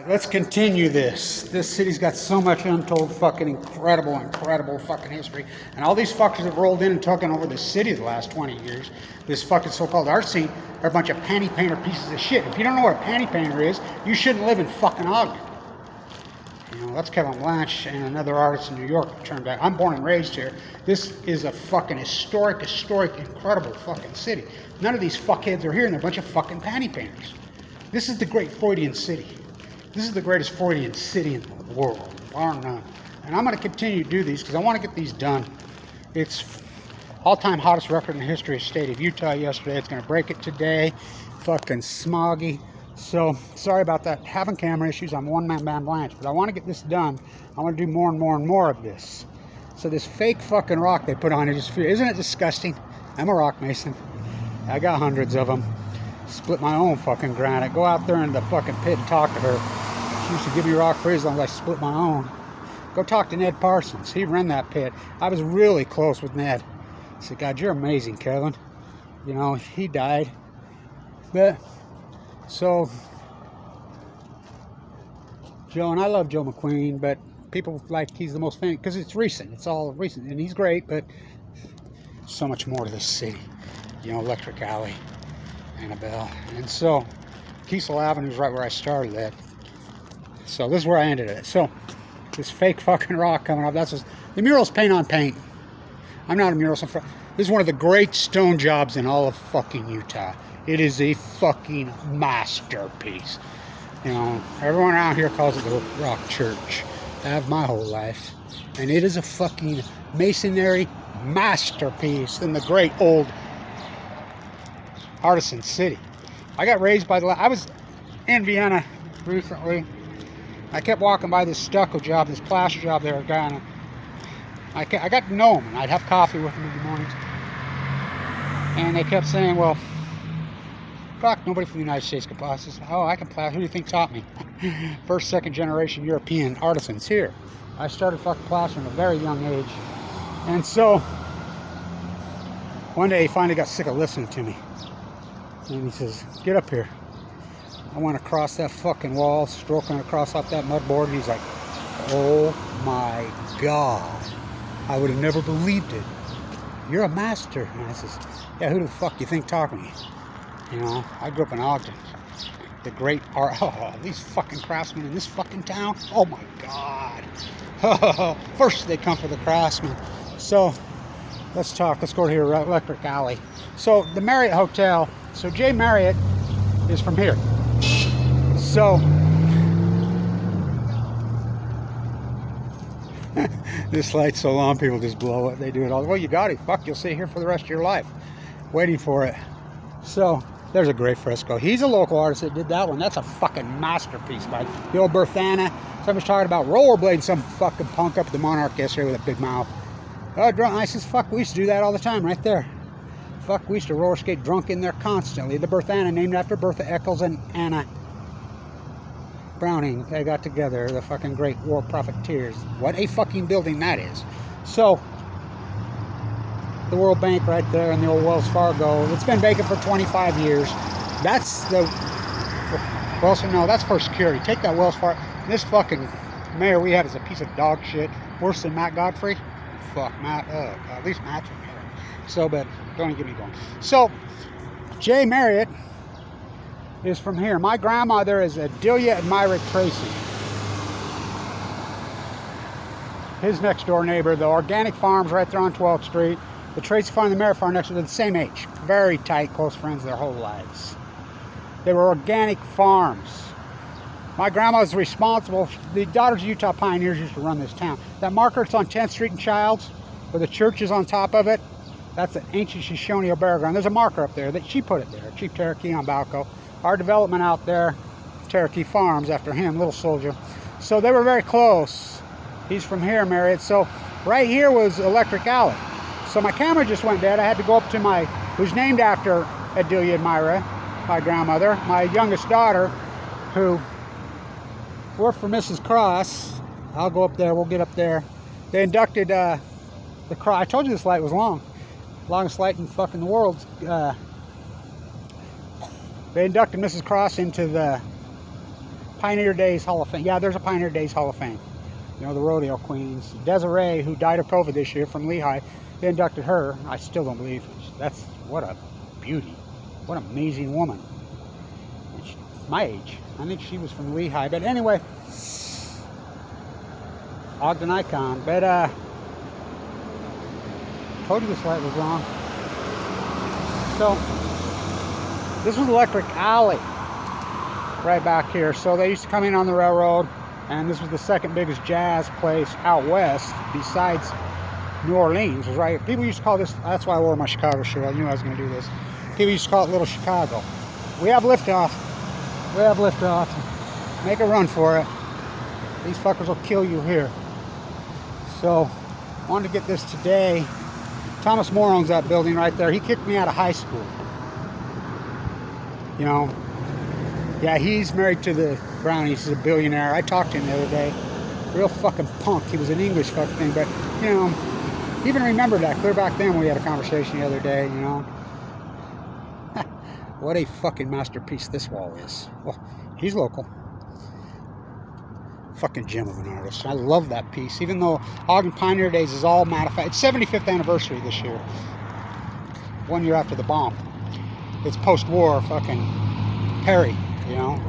Let's continue this. This city's got so much untold fucking incredible fucking history. And all these fuckers have rolled in and taken over the city the last 20 years. This fucking so-called art scene are a bunch of panty painter pieces of shit. If you don't know what a panty painter is, you shouldn't live in fucking Ogden. You know, that's Kevin Blanch and another artist in New York who turned out. I'm born and raised here. This is a fucking historic, incredible fucking city. None of these fuckheads are here and they're a bunch of fucking panty painters. This is the great Freudian city. This is the greatest Freudian city in the world, bar none. And I'm going to continue to do these because I want to get these done. It's all-time hottest record in the history of the state of Utah yesterday. It's going to break it today. Fucking smoggy. So, sorry about that. Having camera issues, I'm one-man band Blanch. But I want to get this done. I want to do more and more and more of this. So this fake fucking rock they put on it, isn't it disgusting? I'm a rock mason. I got hundreds of them. Split my own fucking granite. Go out there in the fucking pit and talk to her. She used to give me rock free as long as I split my own. Go talk to Ned Parsons. He ran that pit. I was really close with Ned. I said, God, you're amazing, Kevin. You know, he died. But, so, Joe, and I love Joe McQueen, but people like he's the most famous, because it's recent. It's all recent, and he's great, but so much more to this city. You know, Electric Alley, Annabelle. And so, Kiesel Avenue is right where I started at. So this is where I ended it. So this fake fucking rock coming up. That's just, the mural's paint on paint. I'm not a muralist. This is one of the great stone jobs in all of fucking Utah. It is a fucking masterpiece. You know, everyone around here calls it the Rock Church. I have my whole life. And it is a fucking masonry masterpiece in the great old artisan city. I got raised by I was in Vienna recently. I kept walking by this stucco job, this plaster job there, I got to know him, and I'd have coffee with him in the mornings. And they kept saying, well, fuck, nobody from the United States can plaster. I said, oh, I can plaster. Who do you think taught me? First, second generation European artisans here. I started fucking plastering at a very young age. And so, one day he finally got sick of listening to me. And he says, get up here. I went across that fucking wall, stroking across off that mudboard, and he's like, oh my God, I would have never believed it. You're a master. And I says, yeah, who the fuck do you think taught me? You know, I grew up in Ogden. The great art, oh, these fucking craftsmen in this fucking town, oh my God. First they come for the craftsmen. So, let's talk, let's go to here, Electric Alley. So, the Marriott Hotel, so Jay Marriott is from here. So, this light's so long, people just blow it. They do it all. Well, you got it. Fuck, you'll sit here for the rest of your life, waiting for it. So, there's a great fresco. He's a local artist that did that one. That's a fucking masterpiece, by the old Berthana. Someone's talking about rollerblading some fucking punk up at the Monarch yesterday with a big mouth. Oh, drunk. I says, fuck, we used to do that all the time, right there. Fuck, we used to roller skate drunk in there constantly. The Berthana, named after Bertha Eccles and Anna Browning. They got together, the fucking great war profiteers. What a fucking building that is. So, the World Bank right there and the old Wells Fargo. It's been vacant for 25 years. That's the, well, so no, that's for security. Take that Wells Fargo. This fucking mayor we had is a piece of dog shit. Worse than Matt Godfrey. Fuck, Matt. At least Matt's from here. So, but don't even get me going. So, Jay Marriott is from here. My grandmother is Adelia and Myra Tracy. His next door neighbor, the organic farms right there on 12th Street. The Tracy farm and the Merritt farm next to, they're the same age. Very tight, close friends their whole lives. They were organic farms. My grandma was responsible. The Daughters of Utah Pioneers used to run this town. That marker that's on 10th Street and Childs, where the church is on top of it, that's an ancient Shoshone burial ground. There's a marker up there that she put it there. Chief Cherokee on Balco. Our development out there, Cherokee Farms, after him, little soldier. So they were very close. He's from here, Marriott. So right here was Electric Alley. So my camera just went dead. I had to go up to my, who's named after Adelia and Myra, my grandmother, my youngest daughter, who worked for Mrs. Cross. I'll go up there. We'll get up there. They inducted the Cross. I told you this light was long. Longest light in fucking the world. They inducted Mrs. Cross into the Pioneer Days Hall of Fame. Yeah, there's a Pioneer Days Hall of Fame. You know, the rodeo queens. Desiree, who died of COVID this year from Lehigh, they inducted her. I still don't believe that's, what a beauty. What an amazing woman. She's my age. I think she was from Lehigh. But anyway, Ogden icon. But told you this light was wrong. So this was Electric Alley right back here. So they used to come in on the railroad, and this was the second biggest jazz place out west besides New Orleans. Was right. People used to call this, that's why I wore my Chicago shirt. I knew I was going to do this. People used to call it Little Chicago. We have liftoff. We have liftoff. Make a run for it. These fuckers will kill you here. So I wanted to get this today. Thomas More owns that building right there. He kicked me out of high school. You know, yeah, he's married to the Brownies. He's a billionaire. I talked to him the other day. Real fucking punk. He was an English fucking thing, but, you know, even remember that clear back then when we had a conversation the other day, you know. What a fucking masterpiece this wall is. Well, he's local. Fucking gem of an artist. I love that piece, even though Ogden Pioneer Days is all modified. It's 75th anniversary this year. 1 year after the bomb. It's post-war fucking Perry, you know.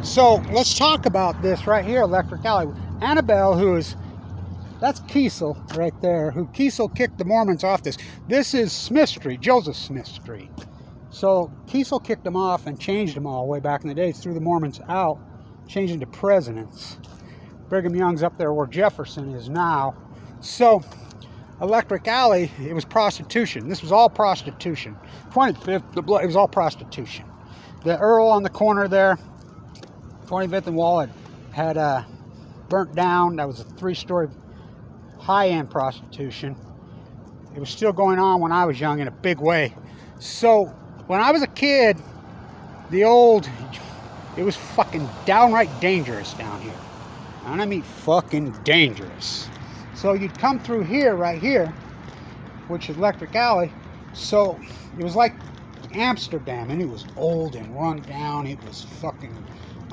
So let's talk about this right here, Electric Alley. Annabelle, who is, that's Kiesel right there, who Kiesel kicked the Mormons off this. This is Smith Street, Joseph Smith Street. So Kiesel kicked them off and changed them all way back in the day, threw the Mormons out, changing to presidents. Brigham Young's up there where Jefferson is now. So Electric Alley, it was prostitution. This was all prostitution. 25th, the blood, it was all prostitution. The Earl on the corner there, 25th and Wall, had burnt down. That was a 3-story high-end prostitution. It was still going on when I was young in a big way. So when I was a kid, it was fucking downright dangerous down here. And I mean fucking dangerous. So you'd come through here, right here, which is Electric Alley. So it was like Amsterdam, and it was old and run down. It was fucking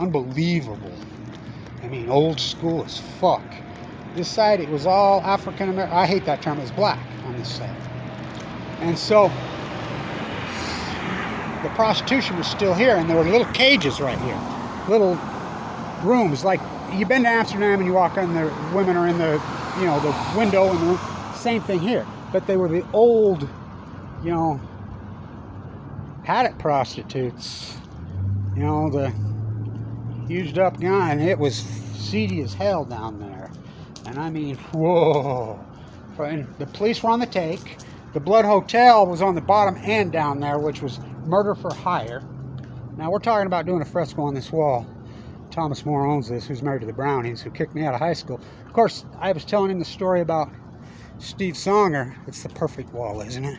unbelievable. I mean, old school as fuck. This side, it was all African American. I hate that term. It was black on this side. And so the prostitution was still here, and there were little cages right here, little rooms. Like, you've been to Amsterdam and you walk in, the women are in the, you know, the window in the room. Same thing here, but they were the old, you know, paddock prostitutes. You know, the used up guy, and it was seedy as hell down there. And I mean, whoa! And the police were on the take. The Blood Hotel was on the bottom end down there, which was murder for hire. Now we're talking about doing a fresco on this wall. Thomas More owns this, who's married to the Brownies, who kicked me out of high school. Of course, I was telling him the story about Steve Songer. It's the perfect wall, isn't it?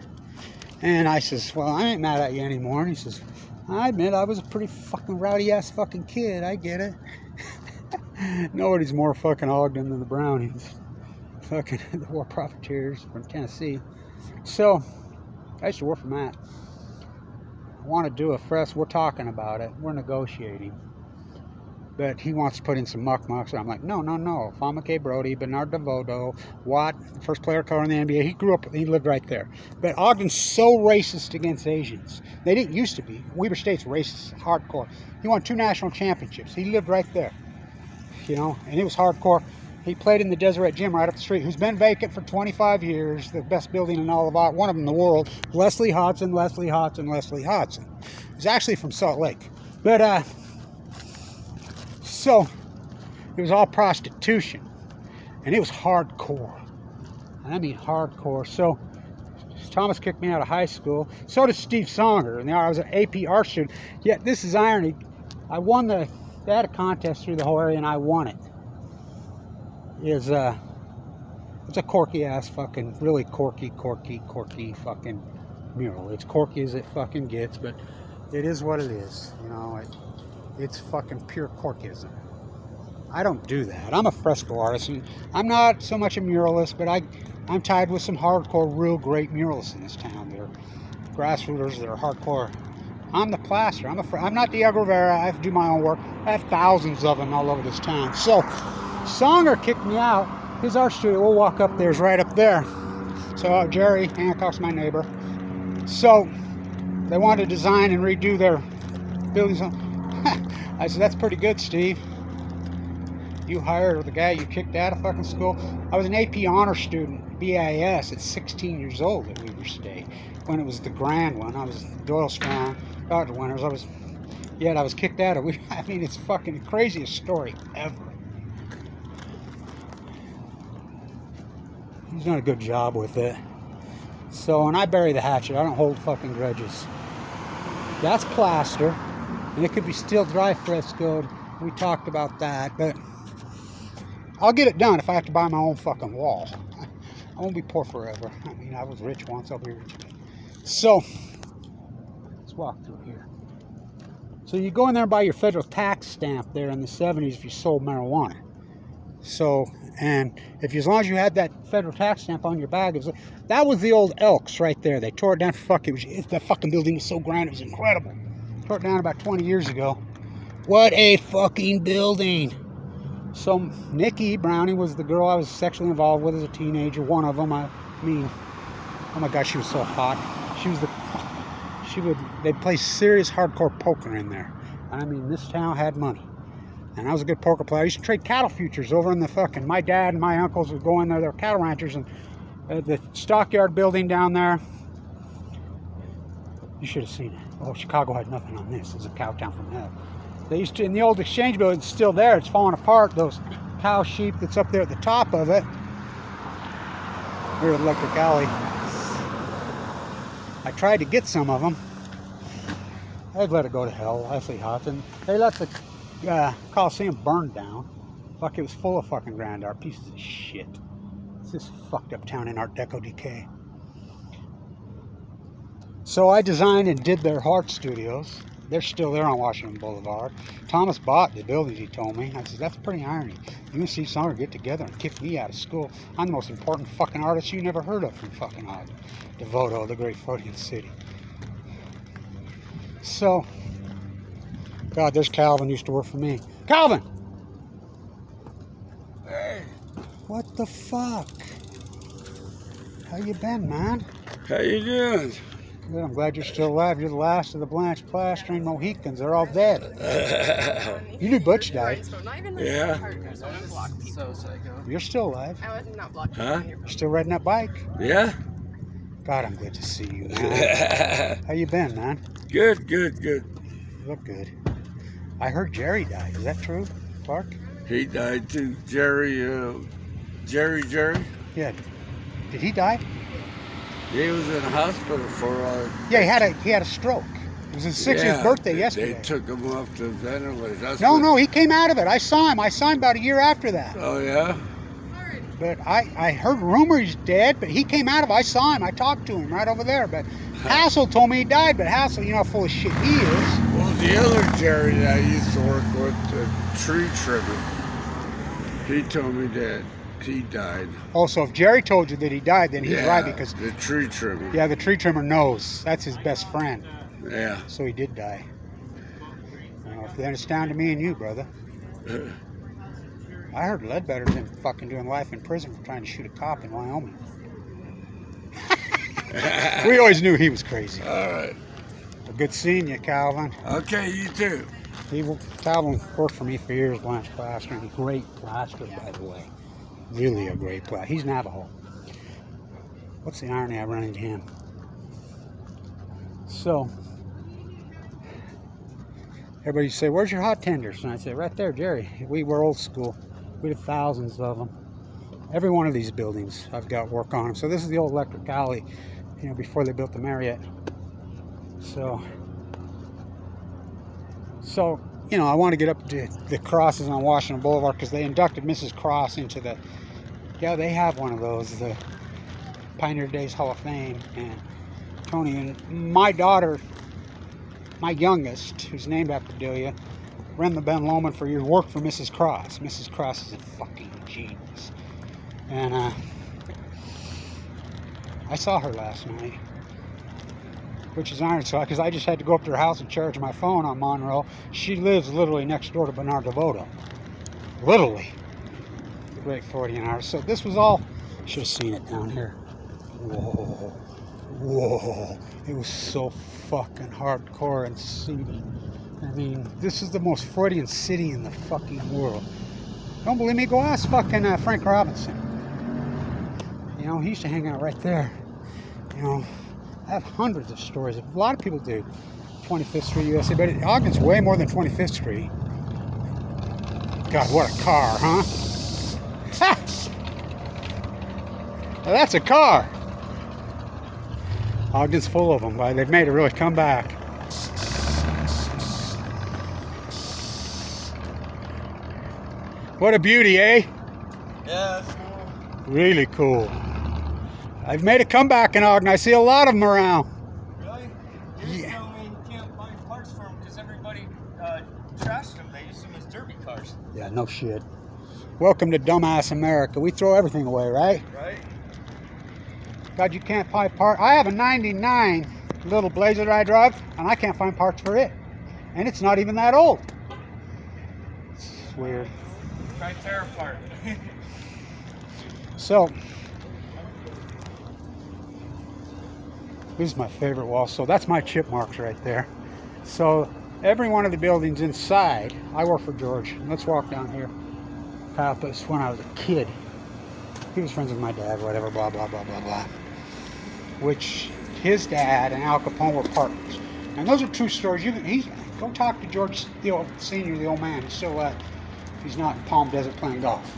And I says, well, I ain't mad at you anymore. And he says, I admit I was a pretty fucking rowdy-ass fucking kid. I get it. Nobody's more fucking Ogden than the Brownies. Fucking the war profiteers from Tennessee. So, I used to work for Matt. I want to do a fresco. We're talking about it. We're negotiating. But he wants to put in some muck-mucks. And I'm like, no. Fama K. Brody, Bernard DeVoto, Watt, first player of color in the NBA. He grew up, he lived right there. But Ogden's so racist against Asians. They didn't used to be. Weber State's racist, hardcore. He won 2 national championships. He lived right there. You know, and it was hardcore. He played in the Deseret Gym right up the street, who's been vacant for 25 years, the best building in all of one of them in the world. Leslie Hodson. He's actually from Salt Lake. But, so, it was all prostitution. And it was hardcore. And I mean hardcore. So, Thomas kicked me out of high school. So did Steve Songer. And I was an AP art student. Yet, this is irony. I won they had a contest through the whole area, and I won it. It's a corky ass fucking, really corky fucking mural. It's corky as it fucking gets, but it is what it is. You know, it's fucking pure corkism. I don't do that. I'm a fresco artist, and I'm not so much a muralist, but I'm tied with some hardcore, real great muralists in this town. They're grassrooters, they're hardcore. I'm the plaster. I'm not the aggrovator. I have to do my own work. I have thousands of them all over this town. So, Songer kicked me out. His art studio, we'll walk up there, is right up there. So, Jerry Hancock's my neighbor. So, they wanted to design and redo their buildings. I said, that's pretty good, Steve. You hired the guy you kicked out of fucking school. I was an AP honor student, BIS, at 16 years old at Weaver State, when it was the grand one. I was Doyle Strong, Dr. Winters. I was kicked out of. I mean, it's fucking the craziest story ever. He's done a good job with it. So, and I bury the hatchet. I don't hold fucking grudges. That's plaster, and it could be still dry frescoed. We talked about that, but I'll get it done if I have to buy my own fucking wall. I won't be poor forever. I mean, I was rich once, I'll be rich again. So, let's walk through here. So you go in there and buy your federal tax stamp there in the 70s if you sold marijuana. So, and as long as you had that federal tax stamp on your bag, that was the old Elks right there. They tore it down. That fucking building was so grand, it was incredible. Tore it down about 20 years ago. What a fucking building. So Nikki Brownie was the girl I was sexually involved with as a teenager. One of them. I mean, oh my gosh, she was so hot. They'd play serious hardcore poker in there. I mean, this town had money. And I was a good poker player. I used to trade cattle futures over in the fucking, my dad and my uncles would go in there. They were cattle ranchers, and the stockyard building down there, you should have seen it. Oh, Chicago had nothing on this. It's a cow town from hell. They used to, in the old exchange building, it's still there. It's falling apart. Those cow sheep that's up there at the top of it. Here at Electric Alley. I tried to get some of them. I'd let it go to hell. Leslie Hudson. They let the Coliseum burn down. Fuck, it was full of fucking grand art. Pieces of shit. It's this fucked up town in Art Deco decay. So I designed and did their art studios. They're still there on Washington Boulevard. Thomas bought the buildings, he told me. I said, that's pretty irony. You and Steve Songer get together and kick me out of school. I'm the most important fucking artist you never heard of from fucking Ogden. Devoto, the great Freudian city. So, God, there's Calvin, used to work for me. Calvin! Hey. What the fuck? How you been, man? How you doing? Good, I'm glad you're still alive. You're the last of the Blanch plastering Mohicans. They're all dead. You knew Butch died. Yeah. You're still alive. Huh? You're still riding that bike. Yeah? God, I'm glad to see you, man. How you been, man? Good, good, good. You look good. I heard Jerry died. Is that true, Clark? He died too. Jerry. Yeah. Did he die? He was in the hospital for Yeah, he had a stroke. It was his 60th birthday yesterday. They took him off the ventilator. No, he came out of it. I saw him about a year after that. Oh, yeah? But I heard rumors he's dead, but he came out of it. I saw him. I talked to him right over there. But Hassel told me he died, but Hassel, you know how full of shit he is. Well, the other Jerry that I used to work with, the tree trimmer, he told me that he died. Oh, so if Jerry told you that he died, then he's right, because the tree trimmer. Yeah, the tree trimmer knows. That's his best friend. Yeah. So he did die. You know, then it's down to me and you, brother. I heard Ledbetter's been fucking doing life in prison for trying to shoot a cop in Wyoming. We always knew he was crazy. All right. Well, good seeing you, Calvin. Okay, you too. Calvin worked for me for years, Blanch plastering. A great plasterer, by the way. Really a great plaster. He's Navajo. What's the irony? I run into him. So, everybody say, where's your hot tenders? And I say, right there, Jerry. We were old school. We had thousands of them. Every one of these buildings, I've got work on them. So this is the old Electric Alley, you know, before they built the Marriott. So, you know, I want to get up to the crosses on Washington Boulevard because they inducted Mrs. Cross into the, yeah, they have one of those, the Pioneer Days Hall of Fame. And Tony and my daughter, my youngest, who's named after Delia, ran the Ben Lomond for years, worked for Mrs. Cross. Mrs. Cross is a fucking genius. And I saw her last night. which is iron. So, because I just had to go up to her house and charge my phone on Monroe. She lives literally next door to Bernard DeVoto. Literally. The great Freudian artist. So this was all, should have seen it down here. Whoa. Whoa. It was so fucking hardcore and seedy. I mean, this is the most Freudian city in the fucking world. Don't believe me? Go ask fucking Frank Robinson. You know, he used to hang out right there. You know, I have hundreds of stories. A lot of people do. 25th Street, USA, but Ogden's way more than 25th Street. God, what a car, huh? Ha! Now that's a car. Ogden's full of them, but they've made a really comeback. What a beauty, eh? Yeah, that's cool. Really cool. I've made a comeback in Ogden. I see a lot of them around. Really? You just tell me you can't find parts for them because everybody trashed them. They use them as derby cars. Yeah, no shit. Welcome to dumbass America. We throw everything away, right? Right? God, you can't find parts. I have a 99 little Blazer that I drive, and I can't find parts for it. And it's not even that old. It's weird. Try tear apart. So, this is my favorite wall. So that's my chip marks right there. So every one of the buildings inside, I work for George. Let's walk down here. Papas, when I was a kid. He was friends with my dad, whatever, blah, blah, blah, blah, blah. Which his dad and Al Capone were partners. And those are true stories. Go talk to George, the old senior, the old man. He's still if he's not in Palm Desert playing golf.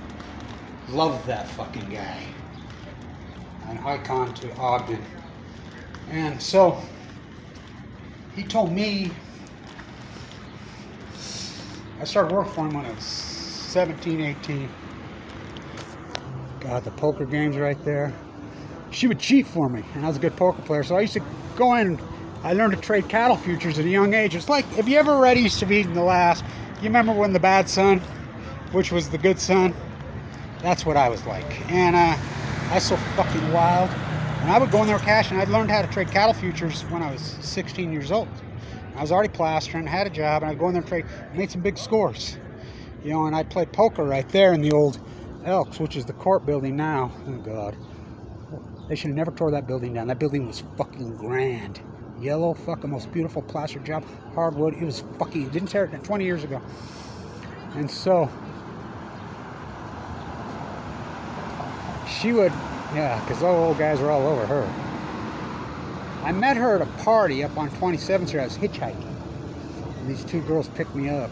Love that fucking guy. An icon to Ogden. And so he told me, I started working for him when I was 17, 18. God, the poker games right there. She would cheat for me, and I was a good poker player. So I used to go in and I learned to trade cattle futures at a young age. It's like, if you ever read East of Eden, the last, you remember when the bad son, which was the good son? That's what I was like. And I was so fucking wild. And I would go in there cash, and I'd learned how to trade cattle futures when I was 16 years old. I was already plastering, had a job, and I'd go in there and trade, made some big scores. You know, and I'd play poker right there in the old Elks, which is the court building now. Oh, God. They should have never tore that building down. That building was fucking grand. Yellow, fucking most beautiful plaster job, hardwood. It was fucking, didn't tear it down 20 years ago. And so, she would, yeah, because those old guys were all over her. I met her at a party up on 27th Street. I was hitchhiking. And these two girls picked me up.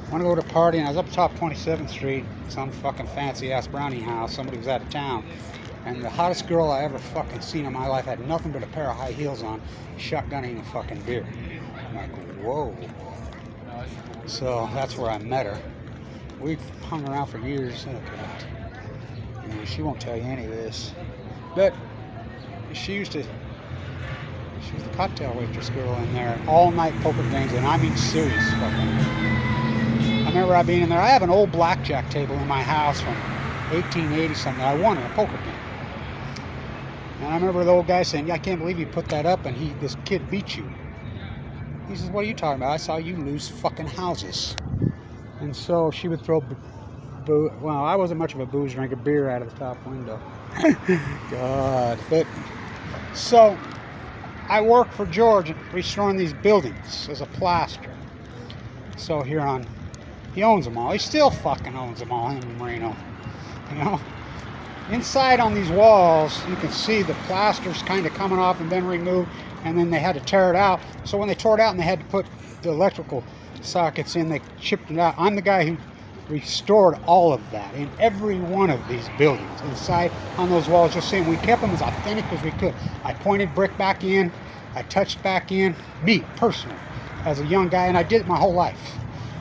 I want to go to a party, and I was up top 27th Street, some fucking fancy-ass brownie house. Somebody was out of town. And the hottest girl I ever fucking seen in my life had nothing but a pair of high heels on, shotgunning a fucking beer. I'm like, whoa. So that's where I met her. We hung around for years. Oh, God. And she won't tell you any of this. But she was the cocktail waitress girl in there. All-night poker games, and I mean serious fucking. I remember I being in there. I have an old blackjack table in my house from 1880-something that I won in a poker game. And I remember the old guy saying, yeah, I can't believe you put that up and this kid beat you. He says, what are you talking about? I saw you lose fucking houses. And so she would throw, well, I wasn't much of a booze drinker, beer out of the top window. God. But, so, I work for George restoring these buildings as a plasterer. So here on, he owns them all. He still fucking owns them all, him and Marino. You know? Inside on these walls, you can see the plaster's kind of coming off and then removed, and then they had to tear it out. So when they tore it out and they had to put the electrical sockets in, they chipped it out. I'm the guy who restored all of that in every one of these buildings. Inside on those walls, you'll see, we kept them as authentic as we could. I pointed brick back in, I touched back in, me, personally, as a young guy, and I did it my whole life.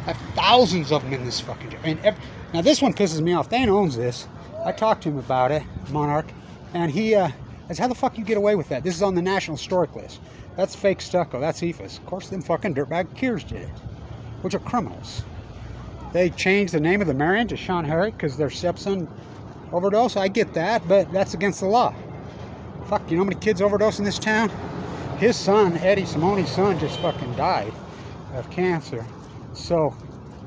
I have thousands of them in this fucking job. Now this one pisses me off. Dan owns this. I talked to him about it, Monarch, and he says, how the fuck you get away with that? This is on the National Historic List. That's fake stucco. That's EFS. Of course, them fucking dirtbag Kiers did it, which are criminals. They changed the name of the Marion to Sean Herrick because their stepson overdosed. I get that, but that's against the law. Fuck, you know how many kids overdose in this town? his son, Eddie Simone's son, just fucking died of cancer. So,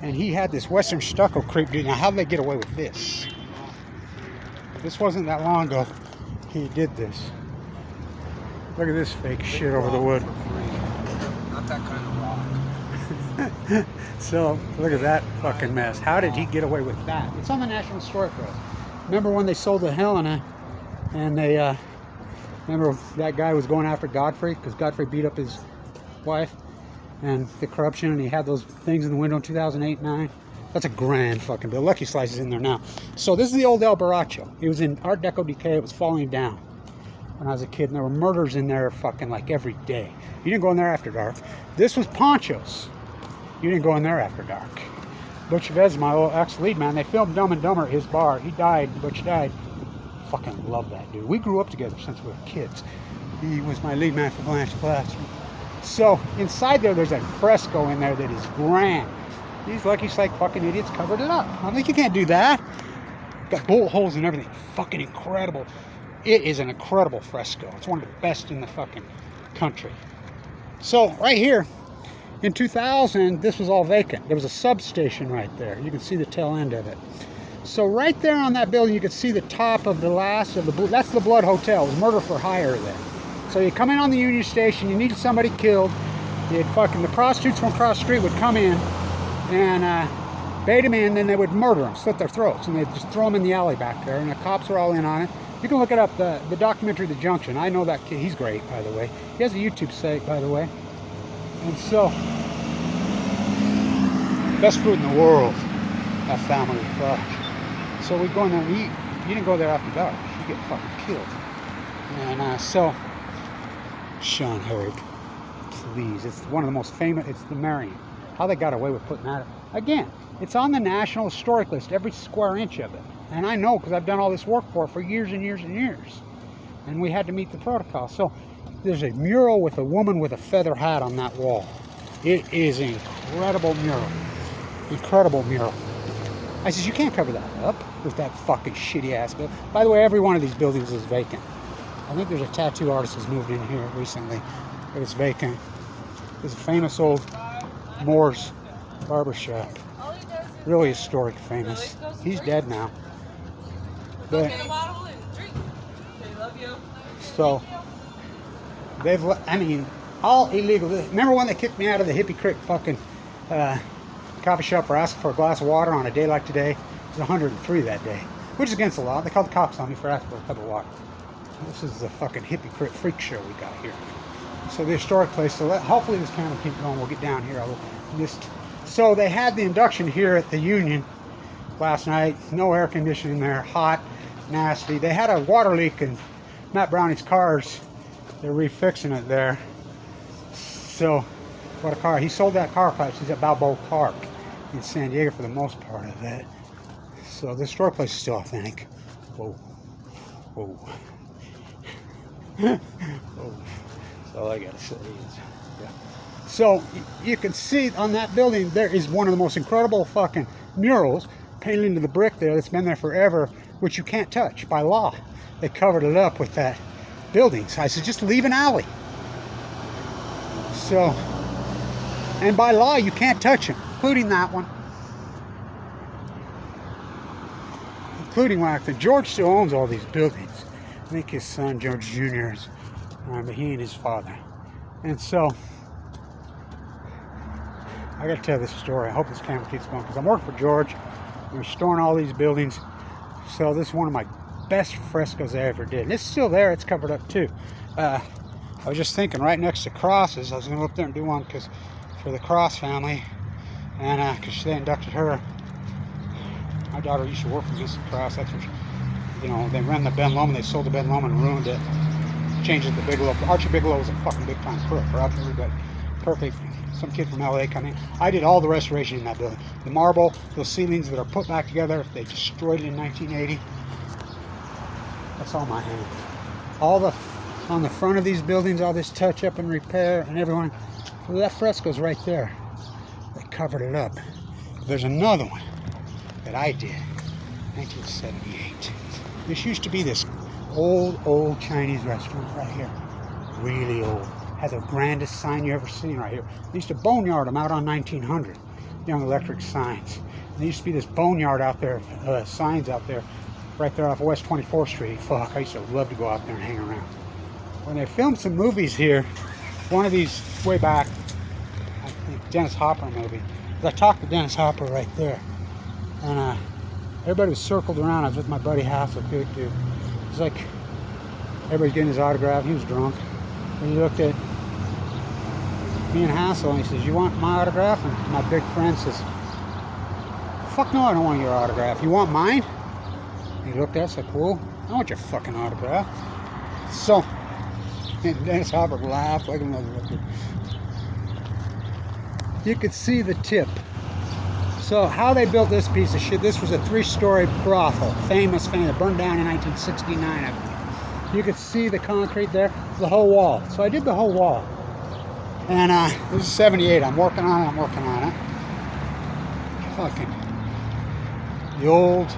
and he had this Western stucco creep dude. Now, how did they get away with this? This wasn't that long ago he did this. Look at this fake shit over the wood. Not that kind of rock. So, look at that fucking mess. How did he get away with that? It's on the National Historic Trust. Remember when they sold the Helena and they, remember that guy was going after Godfrey because Godfrey beat up his wife and the corruption, and he had those things in the window in 2008-9? That's a grand fucking bill. Lucky Slice is in there now. So this is the old El Baracho. It was in Art Deco decay. It was falling down when I was a kid, and there were murders in there fucking like every day. You didn't go in there after dark. This was Poncho's. You didn't go in there after dark. Butch Vez, my old ex-lead man, they filmed Dumb and Dumber at his bar. He died. Butch died. Fucking love that dude. We grew up together since we were kids. He was my lead man for Blanch Classroom. So inside there, there's a fresco in there that is grand. These Lucky Strike fucking idiots covered it up. I think you can't do that. Got bullet holes and everything. Fucking incredible. It is an incredible fresco. It's one of the best in the fucking country. So right here, in 2000, this was all vacant. There was a substation right there. You can see the tail end of it. So right there on that building, you can see the top of the last of the blue. That's the Blood Hotel. It was murder for hire there. So you come in on the Union Station, you needed somebody killed. The prostitutes from across the street would come in and bait them in, then they would murder them, slit their throats, and they'd just throw them in the alley back there, and the cops were all in on it. You can look it up, the documentary The Junction. I know that kid. He's great, by the way. He has a YouTube site, by the way. And so, best food in the world, that family fuck. So we go in there and eat. You didn't go there after dark. You get fucking killed. And so, Sean Herrick, please. It's one of the most famous. It's the Marion. How they got away with putting that. Again, it's on the National Historic List, every square inch of it. And I know because I've done all this work for years and years and years. And we had to meet the protocol. So there's a mural with a woman with a feather hat on that wall. It is an incredible mural. Incredible mural. I says, you can't cover that up with that fucking shitty ass building. By the way, every one of these buildings is vacant. I think there's a tattoo artist who's moved in here recently, but it's vacant. There's a famous old Moore's barbershop. Really historic, famous. He's dead now. But, so, I mean, all illegal. Remember when they kicked me out of the Hippie Creek fucking coffee shop for asking for a glass of water on a day like today? It was 103 that day, which is against the law. They called the cops on me for asking for a cup of water. This is the fucking Hippie Creek freak show we got here. So the historic place, so hopefully this camera keeps going. We'll get down here. So they had the induction here at the Union last night. No air conditioning there. Hot, nasty. They had a water leak in Matt Browning's cars. They're refixing it there. So, what a car. He sold that car patch. He's at Balboa Park in San Diego for the most part of it. So the historic place is still authentic. Whoa. Whoa. Whoa. That's all I gotta say is, yeah. So you can see on that building there is one of the most incredible fucking murals painted into the brick there that's been there forever, which you can't touch by law. They covered it up with that building. So I said, just leave an alley. So, and by law you can't touch them, including that one. Including one. George still owns all these buildings. I think his son George Jr. is, but he and his father. And so, I gotta tell this story. I hope this camera keeps going because I'm working for George. We're restoring all these buildings. So this is one of my best frescoes I ever did. And it's still there. It's covered up too. I was just thinking right next to Cross's. I was gonna go up there and do one for the Cross family, and because they inducted her. My daughter used to work for Mrs. Cross. That's what they ran the Ben Lomond. They sold the Ben Lomond and ruined it. Changed it to Bigelow. Archie Bigelow was a fucking big time crook, right? But perfect. Some kid from LA coming. I did all the restoration in that building. The marble, those ceilings that are put back together, they destroyed it in 1980. That's all my hand. All on the front of these buildings, all this touch up and repair and everyone. Well, that fresco's right there. They covered it up. There's another one that I did, 1978. This used to be this old Chinese restaurant right here. Really old. Had the grandest sign you ever seen right here. They used to boneyard them out on 1900, Young Electric signs. And there used to be this boneyard out there, signs out there, right there off West 24th Street. Fuck, I used to love to go out there and hang around. When they filmed some movies here, one of these way back, I think Dennis Hopper movie, I talked to Dennis Hopper right there. And everybody was circled around. I was with my buddy Hassel, good dude. It was like, everybody's getting his autograph. He was drunk. And he looked at me and Hassel and he says, "You want my autograph?" And my big friend says, "Fuck no, I don't want your autograph. You want mine?" And he looked at us like, "Well, I want your fucking autograph." So, and Dennis Hopper laughed like a motherfucker. You could see the tip. So how they built this piece of shit, this was a 3-story brothel, famous, it burned down in 1969, I believe. You could see the concrete there, the whole wall. So I did the whole wall. And this is 78, I'm working on it. Fucking, the old,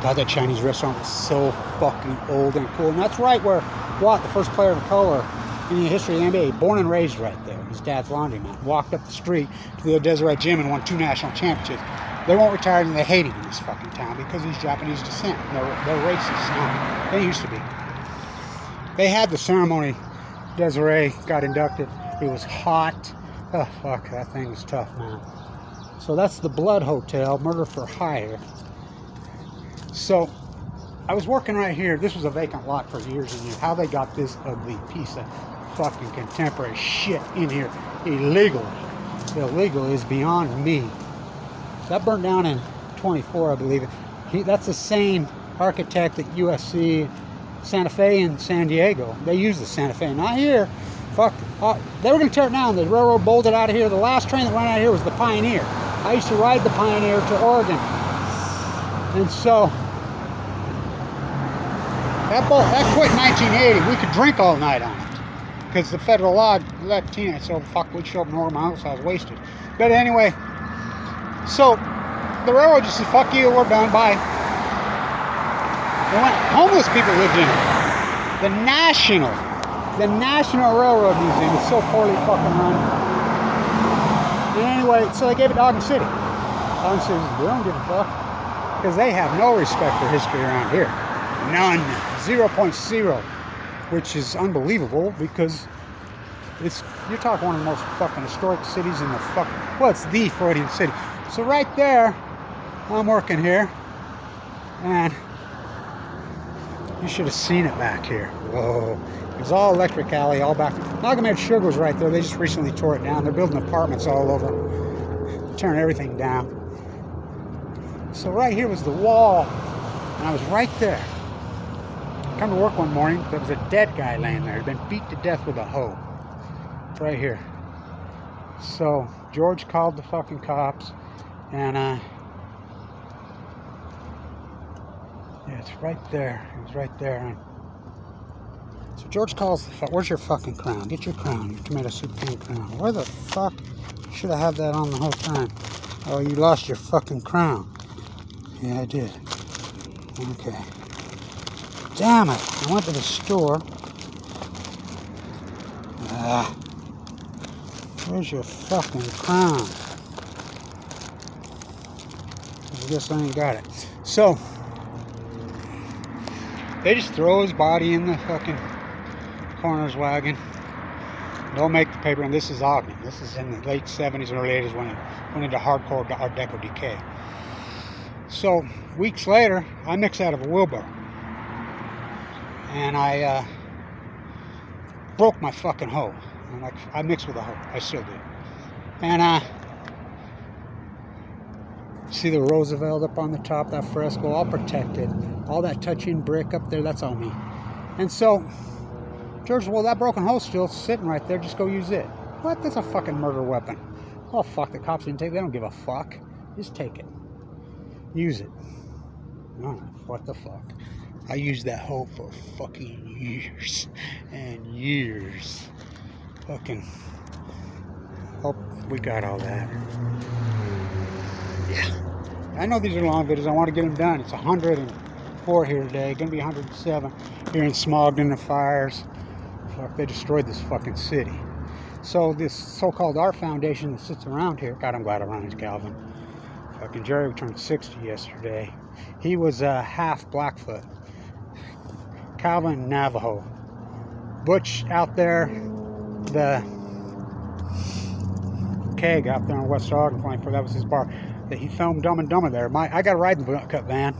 God, that Chinese restaurant was so fucking old and cool. And that's right where Watt, the first player of color in the history of the NBA, born and raised right there. His dad's laundromat. Walked up the street to the Deseret Gym and won 2 national championships. They won't retire and they hate him in this fucking town because he's Japanese descent. They're racist now. They used to be. They had the ceremony. Deseret got inducted. It was hot. Oh, fuck, that thing was tough, man. So that's the Blood Hotel, murder for hire. So I was working right here. This was a vacant lot for years and years. How they got this ugly piece of fucking contemporary shit in here illegally. Illegal is beyond me. That burned down in 24, I believe. That's the same architect at USC, Santa Fe, and San Diego. They use the Santa Fe. Not here. Fuck. They were going to tear it down. The railroad bolted out of here. The last train that went out of here was the Pioneer. I used to ride the Pioneer to Oregon. And so that quit in 1980. We could drink all night on it because the federal law let teenagers. So fuck, we'd show up in Oregon. My house, I was wasted. But anyway, so the railroad just said, "Fuck you, we're done, bye." And when homeless people lived in it. The National Railroad Museum is so poorly fucking run. And anyway, so they gave it to Ogden City. Ogden City says, "We don't give a fuck," because they have no respect for history around here. None. 0.0. Which is unbelievable because you're talking one of the most fucking historic cities in the it's the Freudian city. So right there, I'm working here, and you should have seen it back here. Whoa. It was all electric alley, all back. Amalgamated Sugar was right there. They just recently tore it down. They're building apartments all over, tearing everything down. So right here was the wall, and I was right there. Come to work one morning, there was a dead guy laying there. He'd been beat to death with a hoe. Right here. So George called the fucking cops, and yeah, it's right there. It was right there. And so George calls the where's your fucking crown? Get your crown, your tomato soup can crown. Where the fuck? Should have had that on the whole time. Oh, you lost your fucking crown. Yeah, I did. Okay. Damn it! I went to the store. Where's your fucking crown? I guess I ain't got it. So, they just throw his body in the fucking coroner's wagon. Don't make the paper, and this is Ogden. This is in the late 70s and early 80s when it went into hardcore Art Deco decay. So, weeks later, I mix out of a wheelbarrow. And I broke my fucking hoe. And I mixed with a hoe. I still do. And see the Roosevelt up on the top, that fresco, all protected. All that touching brick up there, that's all me. And so, George said, "Well, that broken hoe's still sitting right there. Just go use it." What? That's a fucking murder weapon. Oh, fuck, the cops didn't take it. They don't give a fuck. Just take it. Use it. Oh, what the fuck. I used that hoe for fucking years and years. Fucking. Hope we got all that. Yeah. I know these are long videos. I want to get them done. It's 104 here today. Going to be 107 here in Smogden. The fires. Fuck, they destroyed this fucking city. So this so-called art foundation that sits around here, God, I'm glad I run into Calvin. Fucking Jerry turned 60 yesterday. He was half Blackfoot. Calvin Navajo. Butch out there, the keg out there in West Ogden, that was his bar. That he filmed Dumb and Dumber there. I got a ride in the cut van.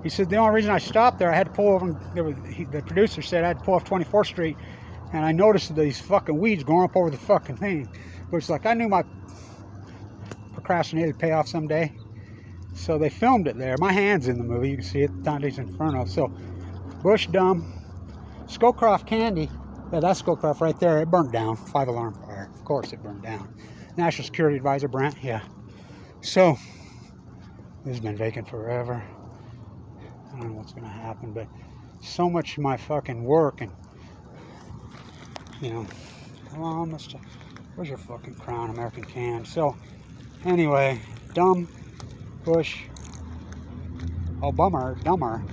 He said the only reason I stopped there, I had to pull over. The producer said I had to pull off 24th Street, and I noticed these fucking weeds growing up over the fucking thing. But it's like I knew my procrastinated pay off someday. So they filmed it there. My hand's in the movie. You can see it. Dante's Inferno. So Bush Dumb, Scowcroft Candy. Yeah, that's Scowcroft right there. It burnt down. 5-alarm fire. Of course it burned down. National Security Advisor Brent. Yeah. So this has been vacant forever. I don't know what's going to happen, but so much of my fucking work and, you know, well, where's your fucking crown, American can? So, anyway, Dumb, Bush, Obama, dumber,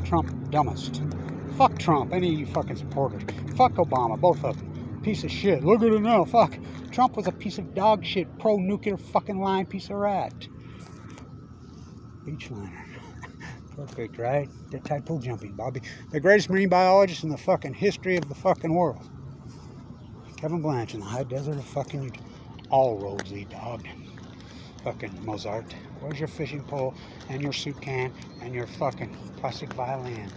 Trump, dumbest. Fuck Trump, any of you fucking supporters. Fuck Obama, both of them. Piece of shit. Look at it now, fuck. Trump was a piece of dog shit, pro-nuclear fucking lying piece of rat. Beachliner. Perfect, right? That tide pool jumping, Bobby. The greatest marine biologist in the fucking history of the fucking world. Kevin Blanch in the high desert of fucking Utah. All roads lead to Ogden. Fucking Mozart. Where's your fishing pole and your soup can and your fucking plastic violin?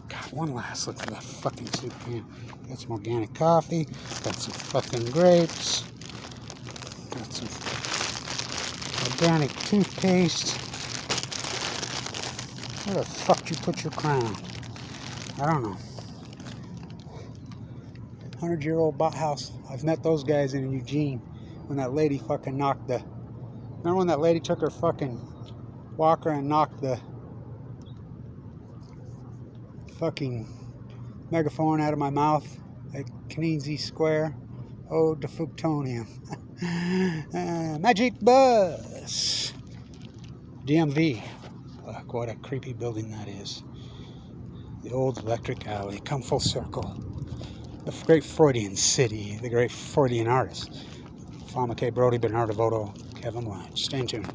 God, one last look at that fucking soup can. Got some organic coffee. Got some fucking grapes. Got some organic toothpaste. Where the fuck did you put your crown? I don't know. 100-year-old house. I've met those guys in Eugene when that lady fucking knocked the... Remember when that lady took her fucking walker and knocked the fucking megaphone out of my mouth at Kneesy Square? Oh, to Fructonium. Magic Bus. DMV. Fuck, what a creepy building that is. The old electric alley. Come full circle. The great Freudian city. The great Freudian artist. Fama K. Brody, Bernardo Voto, Kevin Blanch. Stay tuned.